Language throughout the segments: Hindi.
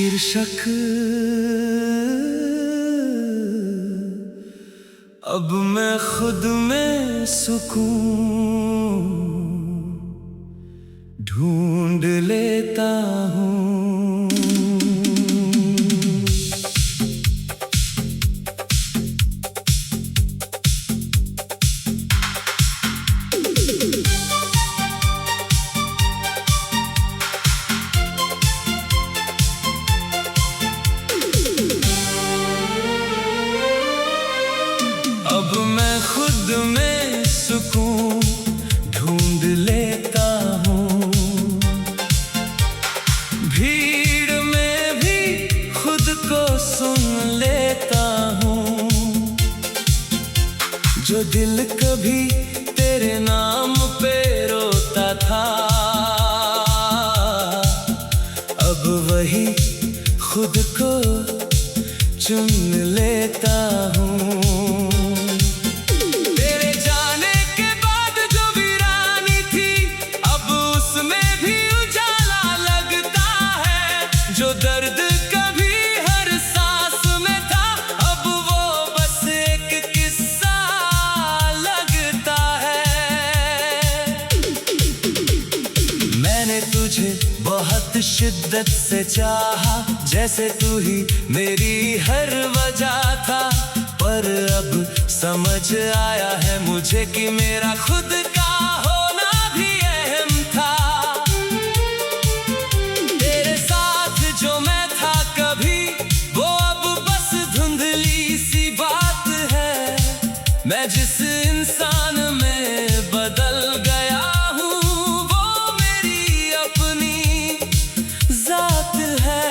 शीर्षक अब मैं खुद में सुकून ढूंढ लेता हूँ। अब मैं खुद में सुकून ढूंढ लेता हूँ, भीड़ में भी खुद को सुन लेता हूँ। जो दिल कभी तेरे नाम पे रोता था, अब वही खुद को चुन लेता हूँ। जो दर्द कभी हर सांस में था, अब वो बस एक किस्सा लगता है। मैंने तुझे बहुत शिद्दत से चाहा, जैसे तू ही मेरी हर वजह था। पर अब समझ आया है मुझे कि मेरा खुद का होना भी अहम था। जो मैं था कभी, वो अब बस धुंधली सी बात है। मैं जिस इंसान में बदल गया हूँ, वो मेरी अपनी जात है।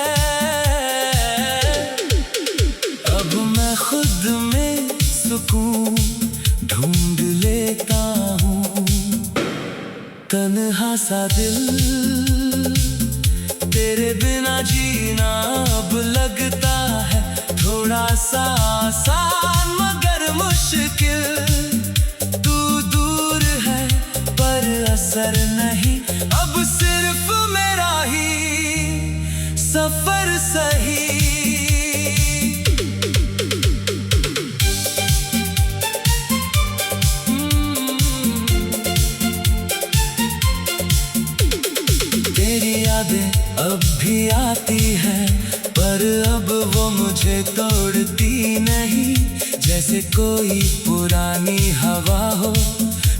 अब मैं खुद में सुकून ढूंढ लेता हूँ। तन्हा सा दिल तेरे बिना जीना अब लगता है थोड़ा सा आसान मगर मुश्किल। तू दूर है पर असर नहीं, अब सिर्फ मेरा ही सफर सही। तेरी यादें अब भी आती है, पर अब वो मुझे तोड़ती नहीं। जैसे कोई पुरानी हवा हो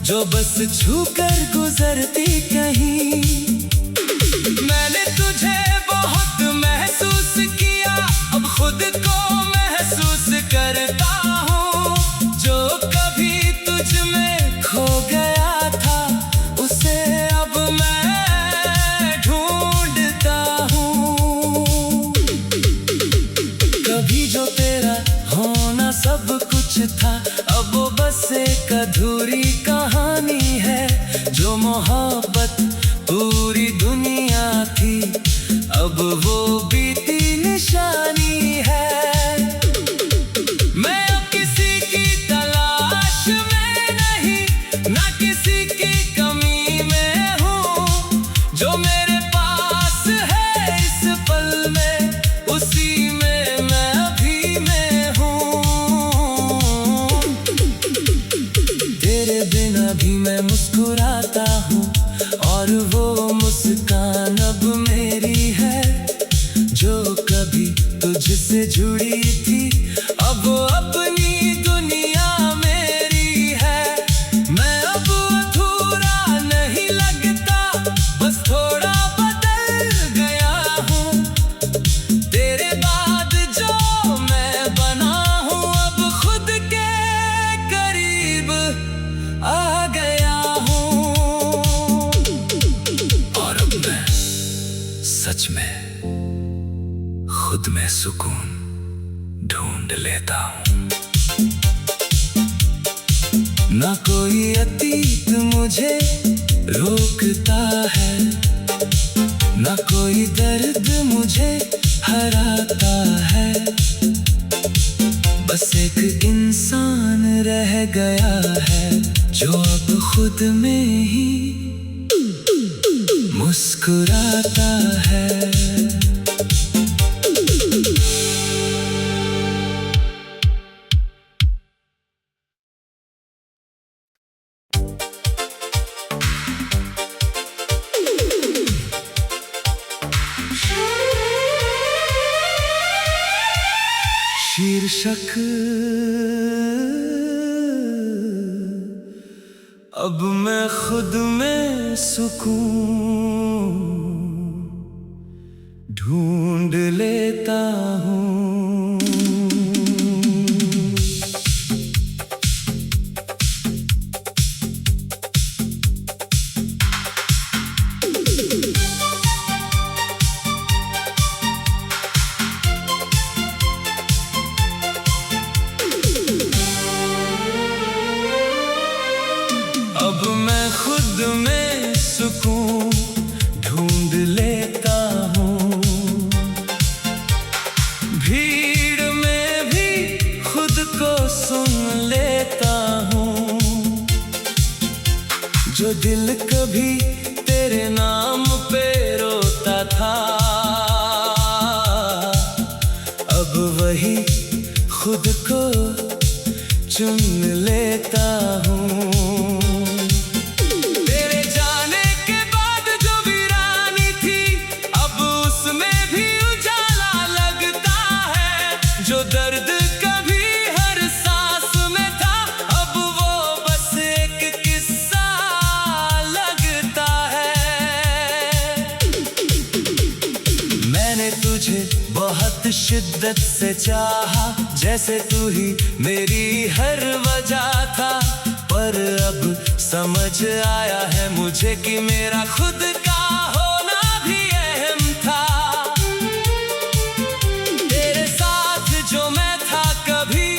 जो बस छूकर गुजरती कहीं। मैंने तुझे बहुत महसूस किया, अब खुद को महसूस करता हूँ। जो कभी तुझ में खो गया था, उसे अब मैं जो तेरा होना सब कुछ था, अब वो बस एक अधूरी कहानी है। जो मोहब्बत पूरी दुनिया थी, अब वो बीती निशानी है। मैं अब किसी की तलाश में नहीं, ना किसी की कमी में हूँ। जो मेरे पास है इस पल में, उसी में भी मैं मुस्कुराता हूँ, और वो मुस्कान अब मेरी है। जो कभी तुझसे जुड़ी थी, अब वो अपनी दुनिया मेरी है। मैं अब अधूरा नहीं लगता, बस थोड़ा बदल गया हूँ। तेरे बाद जो मैं बना हूँ, अब खुद के करीब आ गया हूँ। और अब मैं सच में खुद में सुकून ढूंढ लेता हूँ। ना कोई अतीत मुझे रोकता है, ना कोई दर्द मुझे हराता है। बस एक इंसान रह गया है, जो अब खुद में ही मुस्कुराता है। शीर्षक अब मैं खुद में सुकून ढूंढ लेता हूँ। अब मैं खुद में सुकून ढूंढ लेता हूँ, भीड़ में भी खुद को सुन लेता हूँ। जो दिल कभी तेरे नाम पे रोता था, अब वही खुद को चुन लेता हूँ। जो दर्द कभी हर सांस में था, अब वो बस एक किस्सा लगता है। मैंने तुझे बहुत शिद्दत से चाहा, जैसे तू ही मेरी हर वजह था। पर अब समझ आया है मुझे कि मेरा खुद का होना भी अहम था। जो मैं था कभी,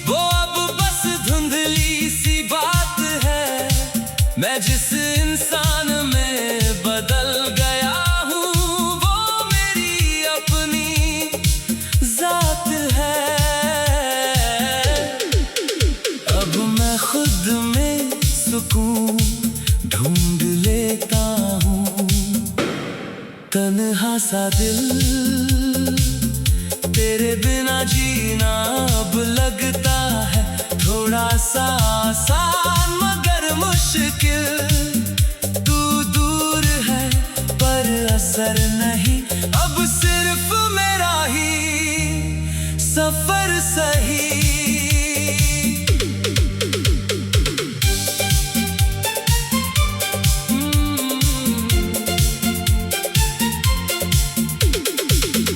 वो अब बस धुंधली सी बात है। मैं जिस इंसान में बदल गया हूँ, वो मेरी अपनी जात है। अब मैं खुद में सुकून ढूंढ लेता हूँ। तन्हा सा दिल तेरे बिना जीना अब लगता है थोड़ा सा आसान मगर मुश्किल। तू दूर है पर असर नहीं, अब सिर्फ मेरा ही सफर सही।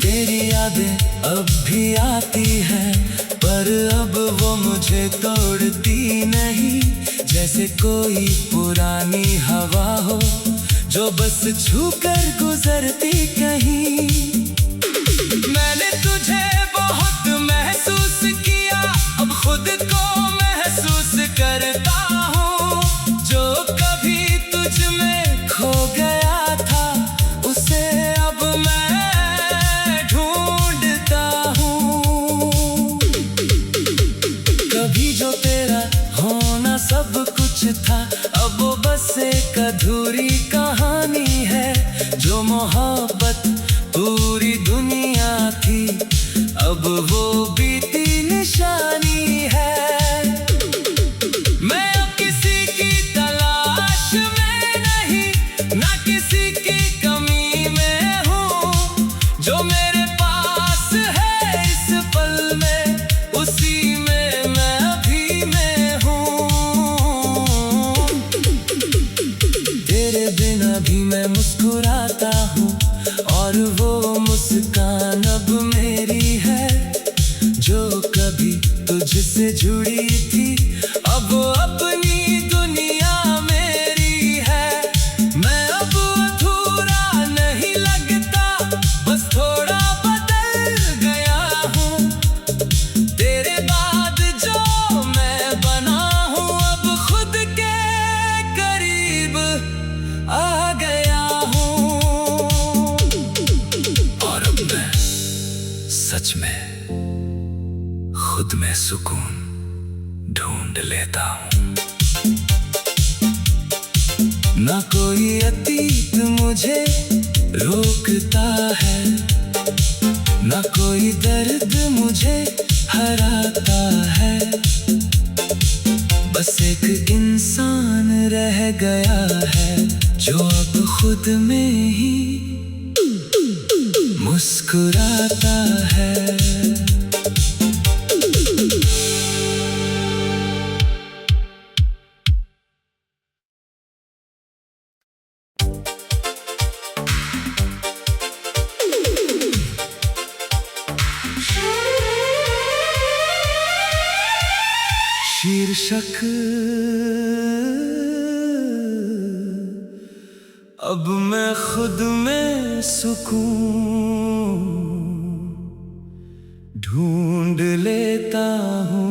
तेरी यादें अब भी आती है, पर अब वो मुझे तोड़ती नहीं। जैसे कोई पुरानी हवा हो जो बस छूकर गुजरती कहीं। मैंने तुझे बहुत महसूस किया, अब खुद को महसूस करता हूँ। जो कभी तुझ में खो गया था, उसे अब मैं जो तेरा होना सब कुछ था, अब वो बस एक अधूरी कहानी है। जो मोहब्बत पूरी दुनिया थी, अब वो बीती निशानी है। मैं अब किसी की तलाश में नहीं, ना किसी की कमी में हूँ। जो मेरे पास है इस पल में, उसी में भी मैं मुस्कुराता हूँ, और वो मुस्कान अब मेरी है। जो कभी तुझसे जुड़ी थी, अब वो अपनी दुनिया मेरी है। मैं अब अधूरा नहीं लगता, बस थोड़ा बदल गया हूँ। तेरे बाद जो मैं बना हूँ, अब खुद के करीब आ गया हूँ। और अब मैं सच में खुद में सुकून ढूंढ लेता हूँ। ना कोई अतीत मुझे रोकता है, ना कोई दर्द मुझे हराता है। बस एक इंसान रह गया है, जो अब खुद में ही मुस्कुराता है। शीर्षक अब मैं खुद में सुकून ढूंढ लेता हूँ।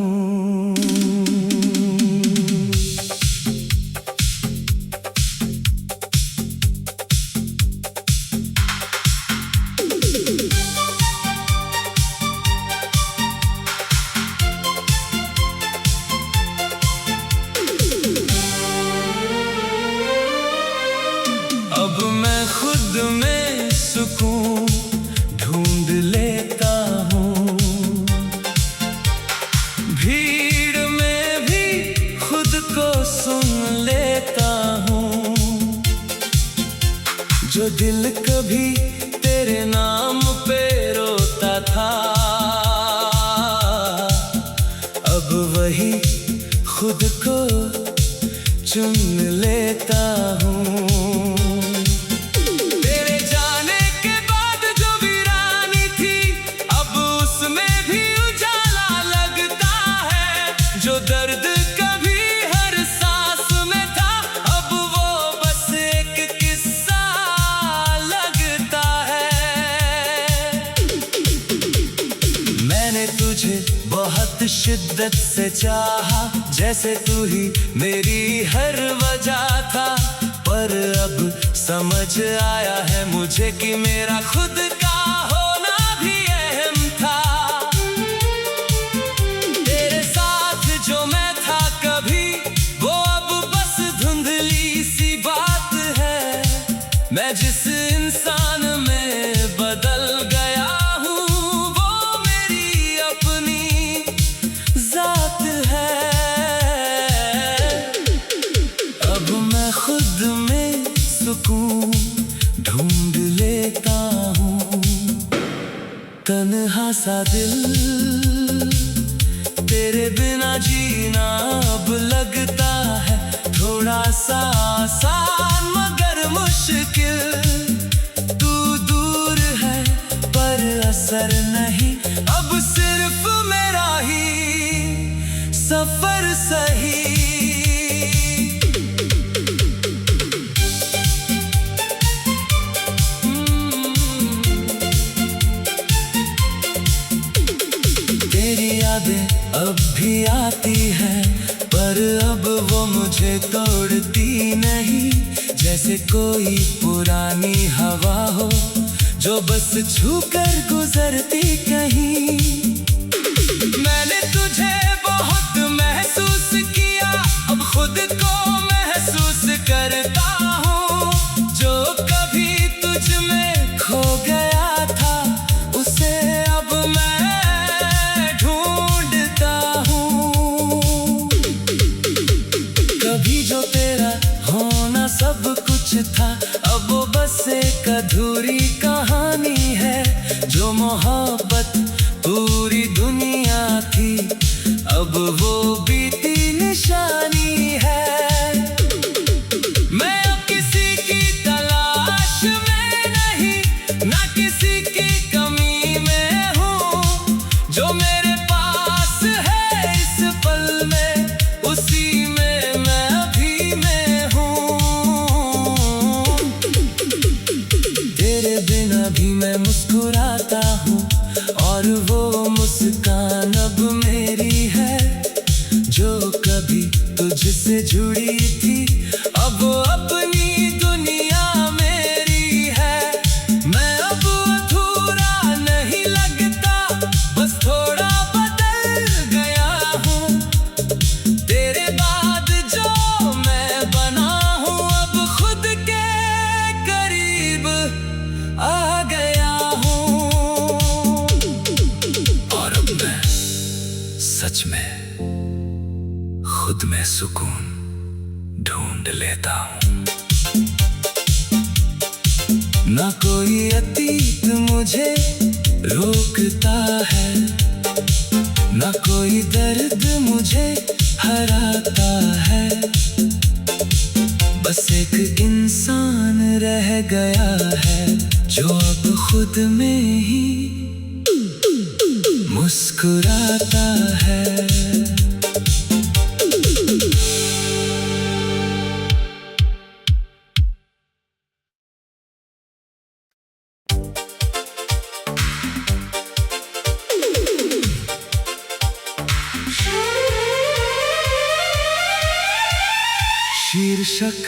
अब मैं खुद में सुकून ढूंढ लेता हूँ, भीड़ में भी खुद को सुन लेता हूँ। जो दिल कभी तेरे नाम पे रोता था, अब वही खुद को चुन लेता हूँ। जो दर्द कभी हर सांस में था, अब वो बस एक किस्सा लगता है। मैंने तुझे बहुत शिद्दत से चाहा, जैसे तू ही मेरी हर वजह था। पर अब समझ आया है मुझे कि मेरा खुद का होना भी अहम था। जो मैं था कभी, वो अब बस धुंधली सी बात है। मैं जिस इंसान में बदल गया हूँ, वो मेरी अपनी जात है। अब मैं खुद में सुकून ढूंढ लेता हूँ। तन्हा सा दिल तेरे बिना जीना अब लगता है थोड़ा सा आसान मगर मुश्किल। तू दूर है पर असर नहीं, अब सिर्फ मेरा ही सफर सही। तेरी यादें अब भी आती है, पर अब वो मुझे तोड़ती नहीं। जैसे कोई पुरानी हवा हो जो बस छूकर गुजरती कहीं। मैंने तुझे बहुत महसूस किया, अब खुद को महसूस करता हूँ। जो कभी तुझ में खो गया था, उसे अब मैं जो तेरा होना सब कुछ था, अब वो बस एक अधूरी कहानी है। जो मोहब्बत पूरी दुनिया थी, अब वो बीती निशानी है। मैं अब किसी की तलाश में नहीं, ना किसी की कमी में हूँ। जो मेरे पास है इस पल में, उसी में भी मैं मुस्कुराता हूँ, और वो मुस्कान अब मेरी है। जो कभी तुझसे जुड़ी थी, अब वो अपनी दुनिया मेरी है। मैं अब अधूरा नहीं लगता, बस थोड़ा बदल गया हूँ। तेरे बाद जो मैं बना हूँ, अब खुद के करीब आ गया हूँ। और अब मैं सच में खुद में सुकून ढूंढ लेता हूँ। ना कोई अतीत मुझे रोकता है, ना कोई दर्द मुझे हराता है। बस एक इंसान रह गया है, जो अब खुद में ही मुस्कुराता है। शीर्षक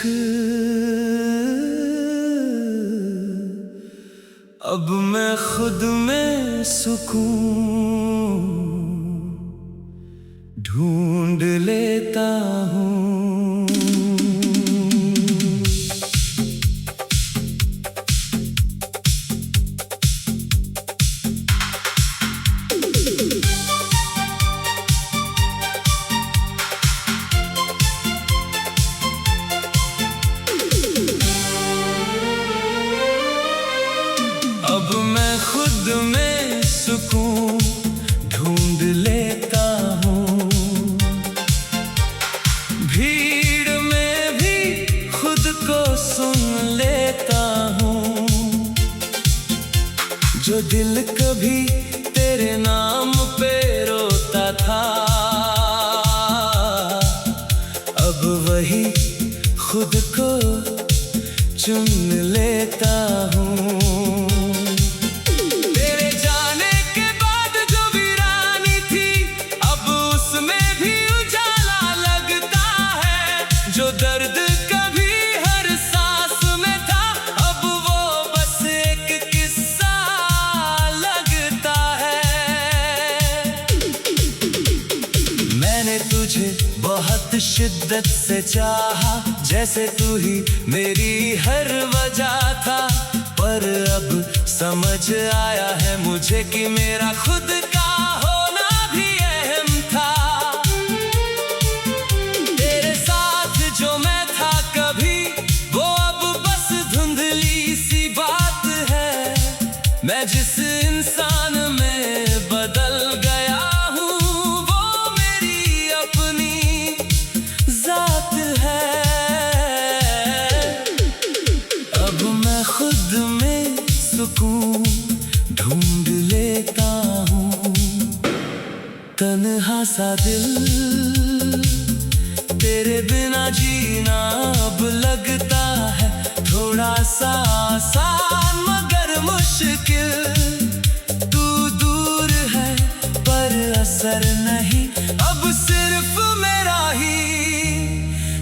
अब मैं खुद में सुकून ढूंढ लेता हूँ। अब मैं खुद में सुकून ढूंढ लेता हूँ, भीड़ में भी खुद को सुन लेता हूँ। जो दिल कभी तेरे नाम पे रोता था, अब वही खुद को चुन लेता हूँ। जो दर्द कभी हर सांस में था, अब वो बस एक किस्सा लगता है। मैंने तुझे बहुत शिद्दत से चाहा, जैसे तू ही मेरी हर वजह था। पर अब समझ आया है मुझे कि मेरा खुद का होना भी अहम था। जो मैं था कभी, वो अब बस धुंधली सी बात है। मैं जिस इंसान में बदल गया हूँ, वो मेरी अपनी जात है। अब मैं खुद में सुकून ढूंढ लेता हूँ। तन्हा सा दिल तेरे बिना जीना अब लगता है थोड़ा सा आसान मगर मुश्किल। तू दूर है पर असर नहीं, अब सिर्फ मेरा ही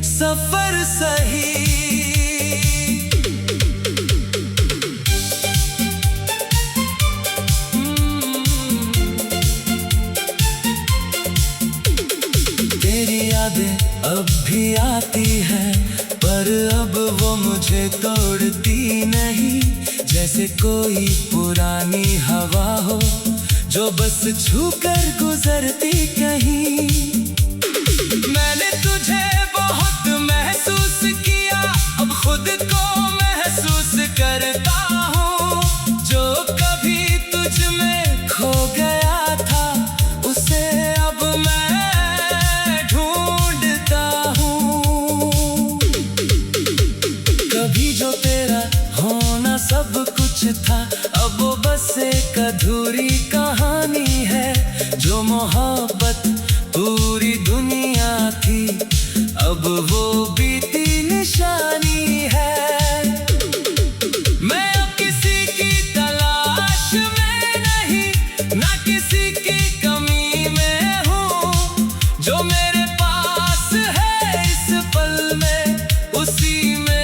सफर सही। तेरी यादें अब भी आती है, पर अब वो मुझे तोड़ती नहीं। जैसे कोई पुरानी हवा हो जो बस छूकर गुजरती कहीं। मैंने तुझे बहुत महसूस किया, अब खुद को महसूस करता हूँ। जो कभी तुझ में खो गया था, उसे अब मैं जो तेरा होना सब कुछ था, अब वो बस एक अधूरी कहानी है। जो मोहब्बत पूरी दुनिया थी, अब वो बीती निशानी है। मैं अब किसी की तलाश में नहीं, ना किसी की कमी में हूँ। जो मेरे पास है इस पल में, उसी में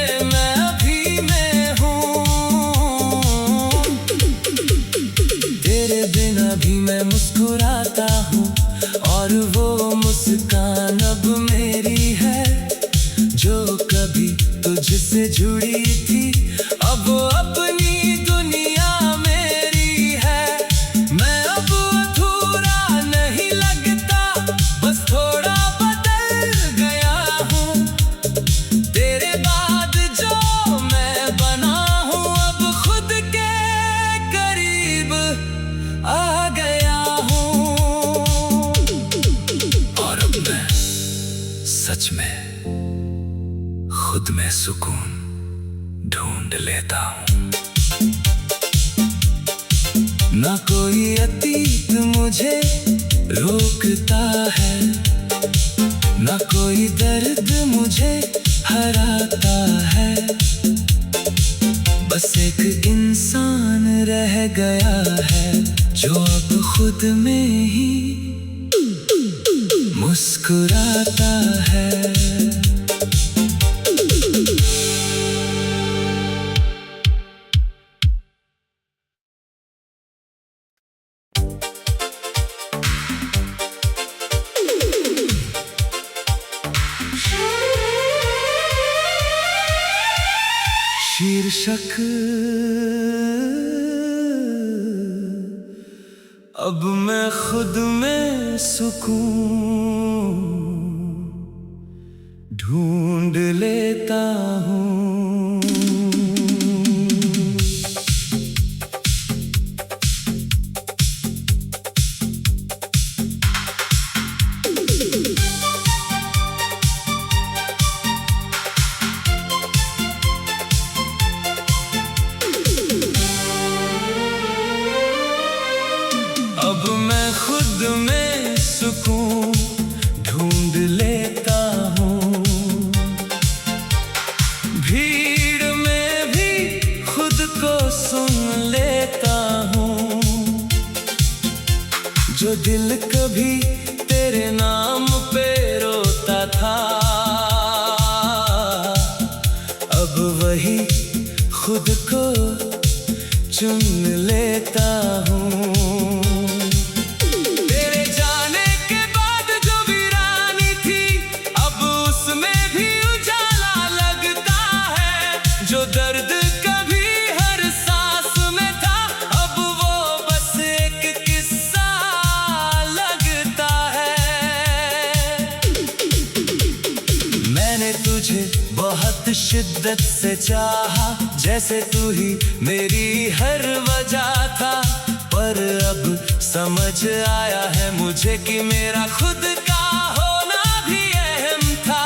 भी मैं मुस्कुराता हूँ, और वो मुस्कान अब मेरी है। जो कभी तुझसे जुड़ी थी, अब वो अपनी दुनिया मेरी है। मैं अब अधूरा नहीं लगता, बस थोड़ा बदल गया हूँ। तेरे बाद जो मैं बना हूँ, अब खुद के करीब आ गया हूँ। और अब मैं सच में खुद में सुकून ढूंढ लेता हूँ। ना कोई अतीत मुझे रोकता है, ना कोई दर्द मुझे हराता है। बस एक इंसान रह गया है, जो अब खुद में ही मुस्कुराता है। शीर्षक अब मैं खुद में सुकून ढूंढ लेता हूँ। अब मैं खुद में सुकून ढूंढ लेता हूँ, भीड़ में भी खुद को सुन लेता हूँ। जो दिल कभी तेरे नाम पे रोता था, अब वही खुद को चुन लेता हूँ। जो दर्द कभी हर सांस में था, अब वो बस एक किस्सा लगता है। मैंने तुझे बहुत शिद्दत से चाहा, जैसे तू ही मेरी हर वजह था। पर अब समझ आया है मुझे कि मेरा खुद का होना भी अहम था।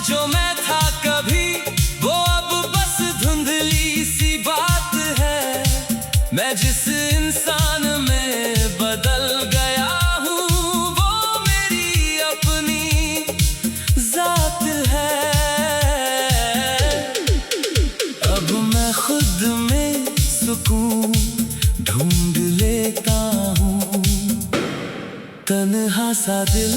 जो मैं था कभी, वो अब बस धुंधली सी बात है। मैं जिस इंसान में बदल गया हूँ, वो मेरी अपनी जात है। अब मैं खुद में सुकून ढूंढ लेता हूँ। तन्हा सा दिल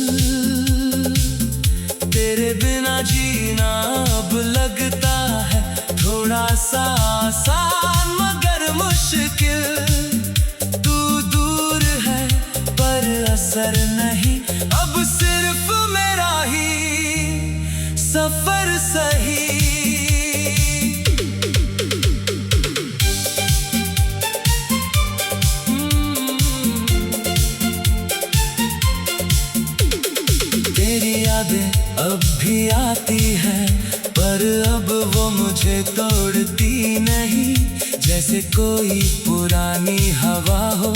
तेरे बिना जीना अब लगता है थोड़ा सा आसान मगर मुश्किल। तू दूर है पर असर नहीं, अब सिर्फ मेरा ही सफर सही। तेरी यादें अब भी आती है, पर अब वो मुझे तोड़ती नहीं। जैसे कोई पुरानी हवा हो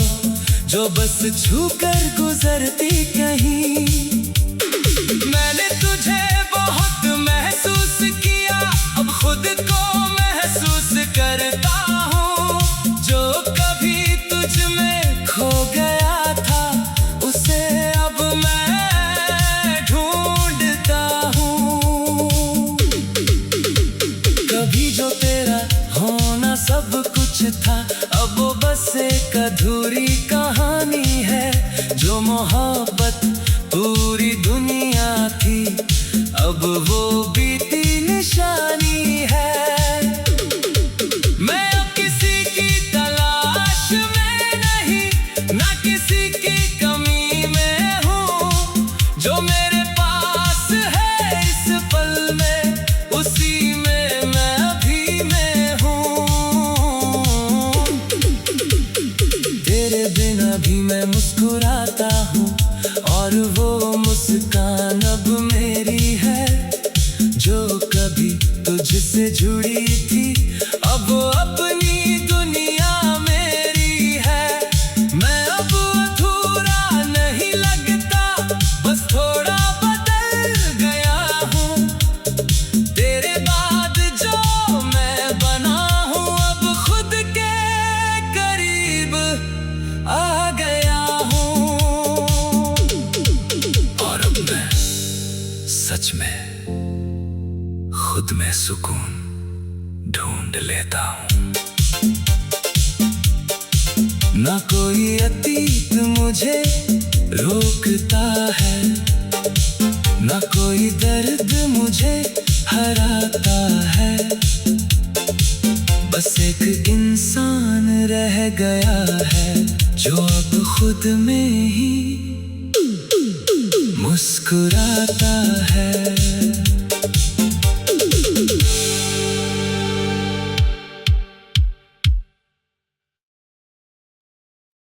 जो बस छूकर गुजरती कहीं। मैंने तुझे बहुत महसूस किया, अब खुद को महसूस करता हूँ। जो कभी तुझ में खो गया था, उसे अब मैं जो तेरा होना सब कुछ था, अब वो बस एक अधूरी कहानी है। जो मोहब्बत पूरी दुनिया थी, अब वो बीती निशानी है। मैं अब किसी की तलाश में नहीं, ना किसी की कमी में हूँ। जो मेरे पास है इस पल में, उसी में भी मैं मुस्कुराता हूँ, और वो मुस्कान अब मेरी है। जो कभी तुझसे जुड़ी थी, अब वो अपनी दुनिया मेरी है। मैं अब अधूरा नहीं लगता, बस थोड़ा बदल गया हूँ। तेरे बाद जो मैं बना हूँ, अब खुद के करीब आ गया हूँ। और अब मैं सच में खुद में सुकून ढूंढ लेता हूँ। ना कोई अतीत मुझे रोकता है, ना कोई दर्द मुझे हराता है। बस एक इंसान रह गया है, जो अब खुद में ही मुस्कुराता है।